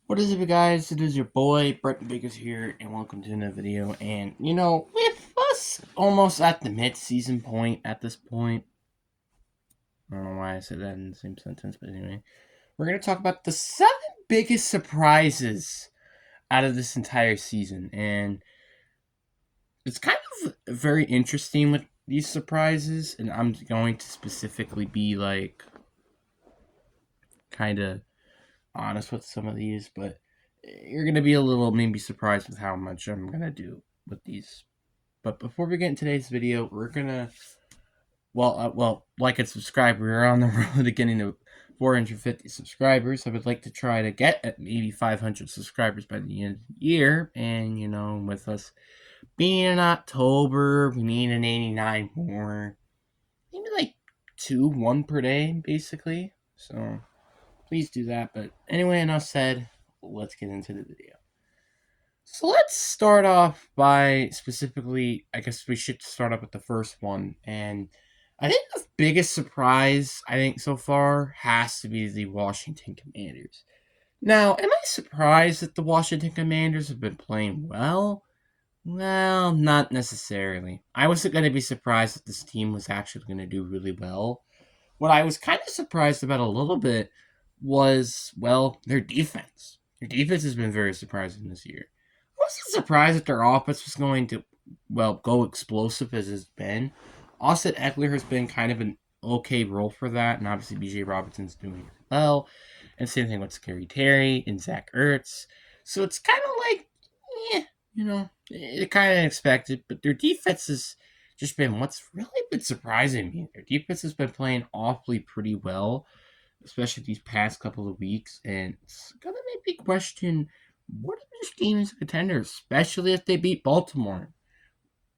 What is up, guys? It is your boy Brett Biggers here, and welcome to another video. And with us almost at the mid-season point at this point, I don't know why I said that in the same sentence, but anyway, we're gonna talk about the 7 biggest surprises out of this entire season, and it's kind of very interesting with these surprises. And I'm going to specifically be like kind of honest with some of these, but you're gonna be a little maybe surprised with how much I'm gonna do with these. But before we get into today's video, we're gonna like and subscribe. We're on the road to getting to 450 subscribers. I would like to try to get at maybe 500 subscribers by the end of the year. And with us being in October, we need an 89 more, maybe like one per day, basically. So please do that. But anyway, enough said. Let's get into the video. So let's start off by specifically, I guess we should start off with the first one. And I think the biggest surprise, I think, so far has to be the Washington Commanders. Now, am I surprised that the Washington Commanders have been playing well? Well, not necessarily. I wasn't going to be surprised that this team was actually going to do really well. What I was kind of surprised about a little bit was, well, their defense. Their defense has been very surprising this year. I wasn't surprised that their offense was going to, go explosive as it's been. Austin Eckler has been kind of an okay role for that, and obviously BJ Robinson's doing well. And same thing with Scary Terry and Zach Ertz. So it's kind of like, it kind of expected, but their defense has just been what's really been surprising me. Their defense has been playing awfully pretty well, especially these past couple of weeks, and it's gonna make me question what if this team is a contender, especially if they beat Baltimore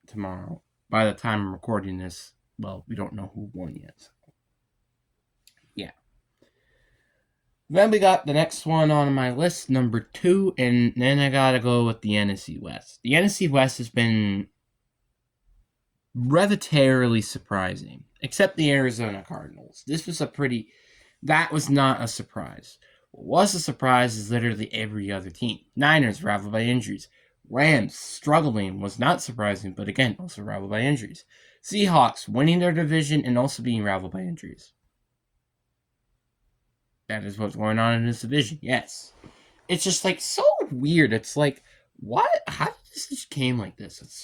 tomorrow. By the time I'm recording this, well, we don't know who won yet. So. Yeah. Then we got the next one on my list, number 2, and then I gotta go with the NFC West. The NFC West has been relatively surprising, except the Arizona Cardinals. That was not a surprise. What was a surprise is literally every other team. Niners rivaled by injuries. Rams struggling was not surprising, but again, also rivaled by injuries. Seahawks winning their division and also being rivaled by injuries. That is what's going on in this division, yes. It's just like so weird. It's like, what? How did this just came like this? It's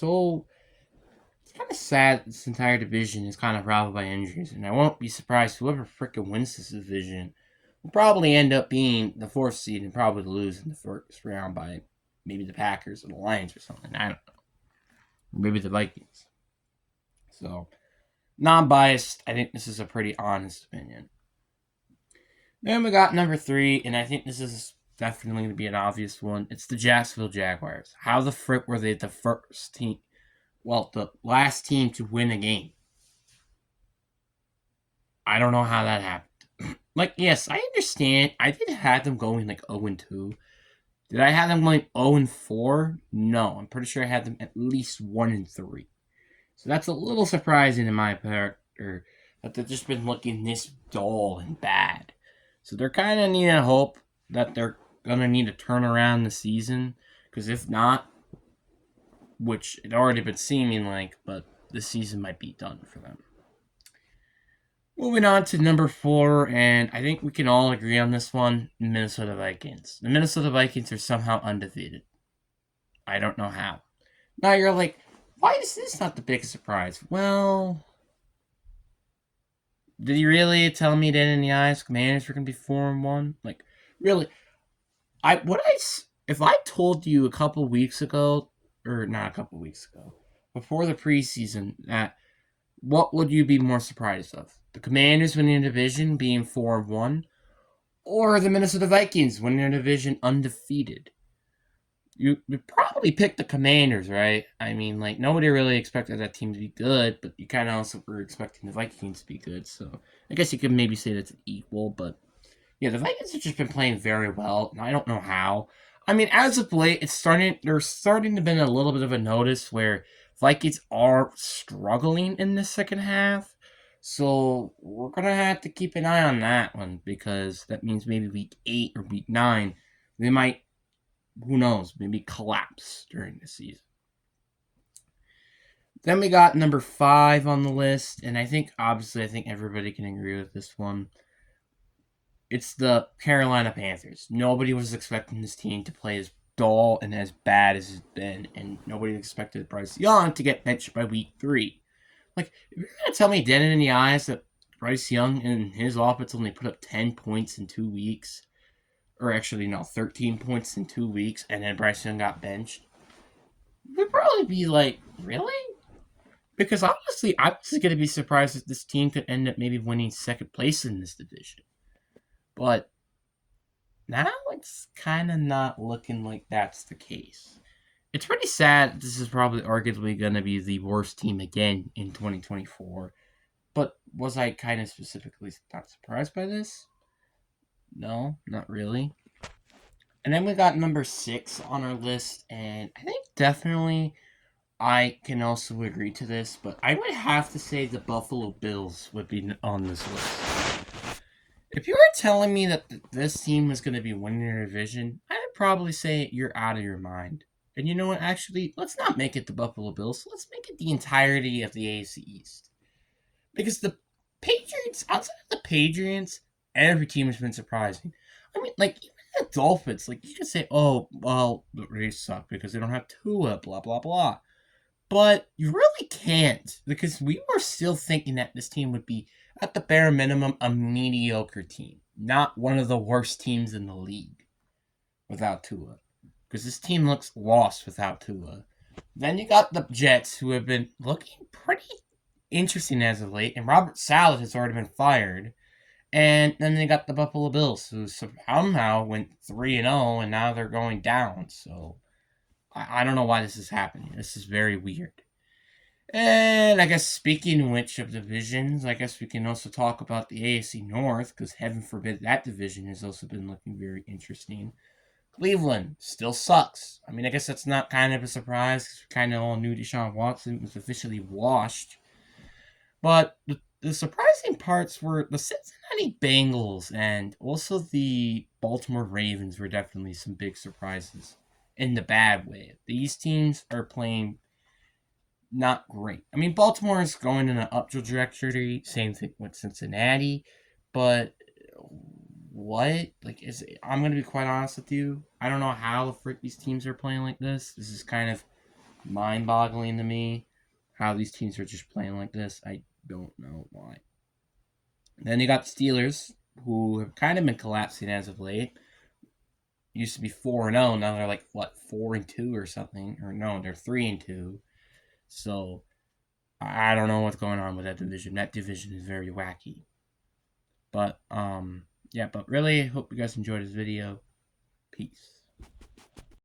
kind of sad that this entire division is kind of rivaled by injuries, and I won't be surprised whoever frickin' wins this division will probably end up being the 4th seed and probably lose in the first round by maybe the Packers or the Lions or something. I don't know. Or maybe the Vikings. So, non-biased, I think this is a pretty honest opinion. Then we got number 3, and I think this is definitely going to be an obvious one. It's the Jacksonville Jaguars. How the frick were they the first team? Well, the last team to win a game. I don't know how that happened. Yes, I understand. I did have them going like 0-2. Did I have them going 0-4? No, I'm pretty sure I had them at least 1-3. So that's a little surprising in my part, that they've just been looking this dull and bad. So they're kind of needing hope that they're going to need to turn around the season. Because if not, which it already been seeming like, but the season might be done for them. Moving on to number 4, and I think we can all agree on this one, Minnesota Vikings. The Minnesota Vikings are somehow undefeated. I don't know how. Now you're like, why is this not the biggest surprise? Well, did you really tell me that in the eyes Commanders were going to be 4-1? Like, really? If I told you a couple weeks ago, or not a couple weeks ago, before the preseason, that what would you be more surprised of? The Commanders winning the division being 4-1, or the Minnesota Vikings winning their division undefeated? You would probably pick the Commanders, right? I mean, like, nobody really expected that team to be good, but you kind of also were expecting the Vikings to be good, so I guess you could maybe say that's equal, but yeah, the Vikings have just been playing very well, and I don't know how. I mean, as of late, they're starting to be a little bit of a notice where Vikings are struggling in the second half. So we're gonna have to keep an eye on that one, because that means maybe week 8 or week 9, They might, who knows, maybe collapse during the season. Then we got number 5 on the list, and I think everybody can agree with this one. It's the Carolina Panthers. Nobody was expecting this team to play as dull and as bad as it's been, and nobody expected Bryce Young to get benched by week 3. Like, if you're gonna tell me dead in the eyes that Bryce Young and his offense only put up 10 points in 2 weeks, or actually no, 13 points in 2 weeks, and then Bryce Young got benched, we'd probably be like, really? Because honestly, I was going to be surprised if this team could end up maybe winning second place in this division. But now it's kind of not looking like that's the case. It's pretty sad. This is probably arguably going to be the worst team again in 2024. But was I kind of specifically not surprised by this? No, not really. And then we got number 6 on our list, and I think definitely I can also agree to this, but I would have to say the Buffalo Bills would be on this list. If you were telling me that this team was going to be winning their division, I would probably say you're out of your mind. And you know what? Actually, let's not make it the Buffalo Bills. Let's make it the entirety of the AFC East. Because the Patriots, outside of the Patriots, every team has been surprising. I mean, like, even the Dolphins, like, you could say, oh, well, they suck because they don't have Tua, blah, blah, blah. But you really can't, because we were still thinking that this team would be, at the bare minimum, a mediocre team, not one of the worst teams in the league without Tua. Because this team looks lost without Tua. Then you got the Jets, who have been looking pretty interesting as of late, and Robert Saleh has already been fired. And then they got the Buffalo Bills, who somehow went 3-0, and now they're going down. So I don't know why this is happening. This is very weird. And I guess speaking which of divisions, I guess we can also talk about the AFC North, because heaven forbid that division has also been looking very interesting. Cleveland still sucks. I mean, I guess that's not kind of a surprise, because we kind of all knew Deshaun Watson was officially washed. But the surprising parts were the Cincinnati Bengals and also the Baltimore Ravens were definitely some big surprises in the bad way. These teams are playing not great. I mean, Baltimore is going in an up trajectory. Same thing with Cincinnati, but what? Like, I'm gonna be quite honest with you. I don't know how the frick these teams are playing like this. This is kind of mind-boggling to me. How these teams are just playing like this, I don't know why. Then you got the Steelers, who have kind of been collapsing as of late. Used to be 4-0, now they're like what 4-2 or something, or no, they're 3-2. So I don't know what's going on with that division. That division is very wacky. But yeah, but really hope you guys enjoyed this video. Peace.